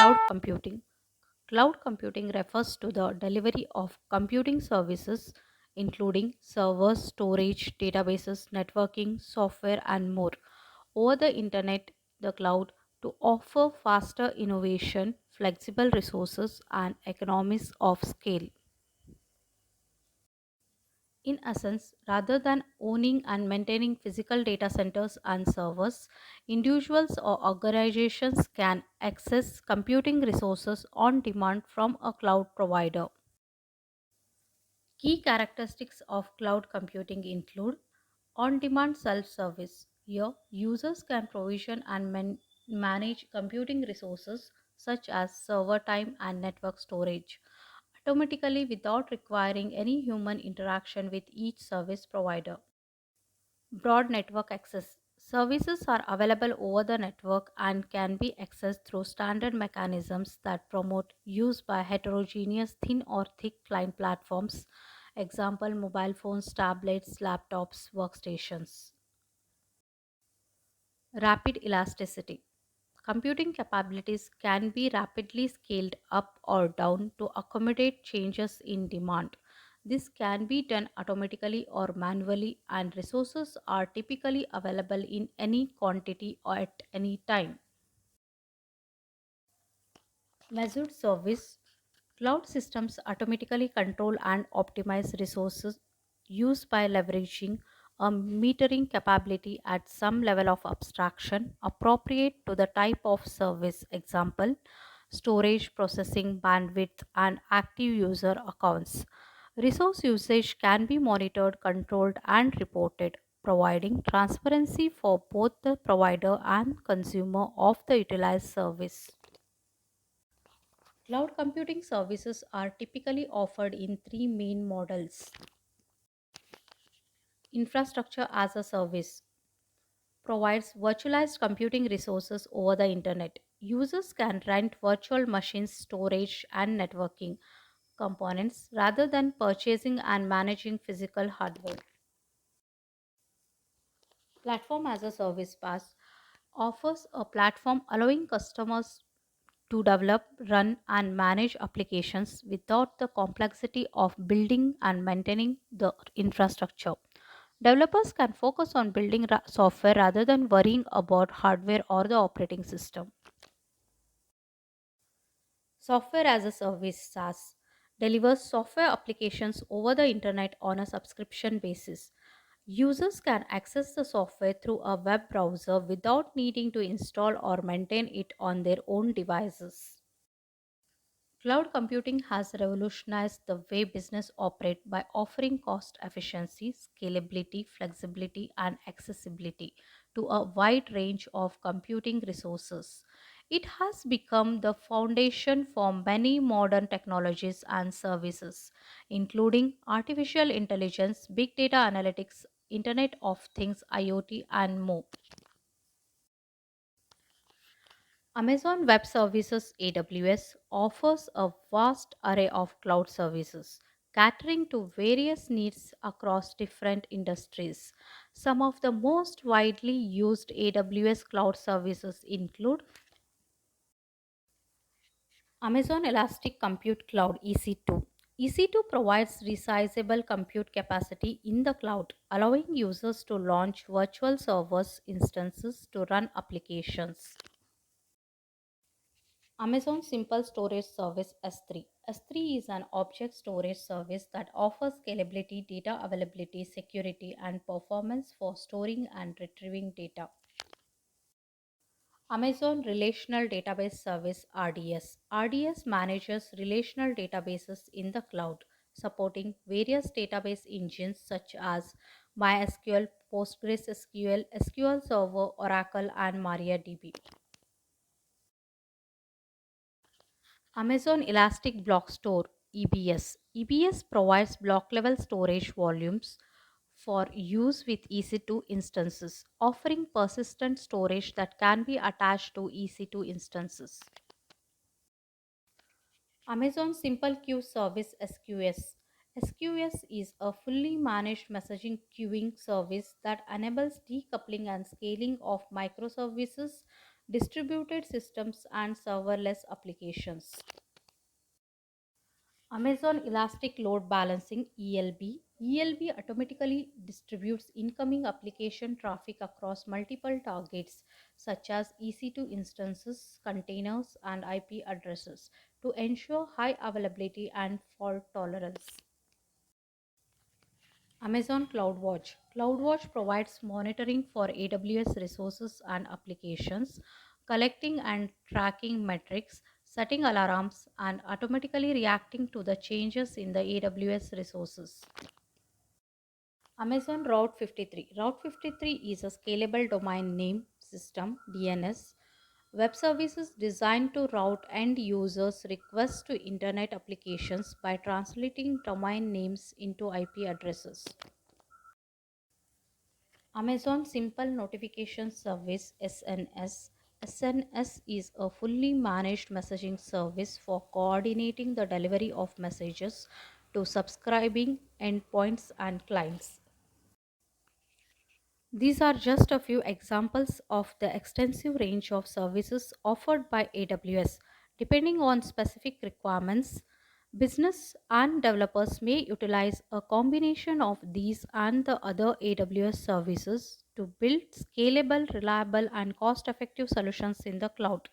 Cloud computing. Cloud computing refers to the delivery of computing services, including servers, storage, databases, networking, software, and more, over the internet, the cloud, to offer faster innovation, flexible resources, and economies of scale. In essence, rather than owning and maintaining physical data centers and servers, individuals or organizations can access computing resources on demand from a cloud provider. Key characteristics of cloud computing include on demand self service. Here, users can provision and manage computing resources such as server time and network storage automatically without requiring any human interaction with each service provider. Broad network access. Services are available over the network and can be accessed through standard mechanisms that promote use by heterogeneous thin or thick client platforms, example mobile phones, tablets, laptops, workstations. Rapid elasticity. Computing capabilities can be rapidly scaled up or down to accommodate changes in demand. This can be done automatically or manually, and resources are typically available in any quantity or at any time. Measured service. Cloud systems automatically control and optimize resources used by leveraging a metering capability at some level of abstraction appropriate to the type of service. Example, storage, processing, bandwidth, and active user accounts. Resource usage can be monitored, controlled, and reported, providing transparency for both the provider and consumer of the utilized service. Cloud computing services are typically offered in three main models. Infrastructure as a service provides virtualized computing resources over the internet. Users can rent virtual machines, storage, and networking components rather than purchasing and managing physical hardware. Platform as a service PaaS offers a platform allowing customers to develop, run, and manage applications without the complexity of building and maintaining the infrastructure. Developers can focus on building software rather than worrying about hardware or the operating system. Software as a service SaaS delivers software applications over the internet on a subscription basis. Users can access the software through a web browser without needing to install or maintain it on their own devices. Cloud computing has revolutionized the way business operate by offering cost efficiency, scalability, flexibility, and accessibility to a wide range of computing resources. It has become the foundation for many modern technologies and services, including artificial intelligence, big data analytics, Internet of Things, IoT, and more. Amazon Web Services AWS offers a vast array of cloud services, catering to various needs across different industries. Some of the most widely used AWS cloud services include Amazon Elastic Compute Cloud EC2. EC2 provides resizable compute capacity in the cloud, allowing users to launch virtual servers instances to run applications. Amazon Simple Storage Service S3. S3 is an object storage service that offers scalability, data availability, security, and performance for storing and retrieving data. Amazon Relational Database Service RDS. RDS manages relational databases in the cloud, supporting various database engines such as MySQL, PostgreSQL, SQL Server, Oracle, and MariaDB. Amazon Elastic Block Store EBS. EBS provides block level storage volumes for use with EC2 instances, offering persistent storage that can be attached to EC2 instances. Amazon Simple Queue Service SQS. SQS is a fully managed messaging queuing service that enables decoupling and scaling of microservices distributed systems, and serverless applications. Amazon Elastic Load Balancing (ELB). ELB automatically distributes incoming application traffic across multiple targets such as EC2 instances, containers, and IP addresses to ensure high availability and fault tolerance. Amazon CloudWatch. CloudWatch provides monitoring for AWS resources and applications, collecting and tracking metrics, setting alarms, and automatically reacting to the changes in the AWS resources. Amazon Route 53. Route 53 is a scalable domain name system (DNS) web services designed to route end users' requests to internet applications by translating domain names into IP addresses. Amazon Simple Notification Service (SNS). SNS is a fully managed messaging service for coordinating the delivery of messages to subscribing endpoints and clients. These are just a few examples of the extensive range of services offered by AWS. Depending on specific requirements, business and developers may utilize a combination of these and the other AWS services to build scalable, reliable, and cost effective solutions in the cloud.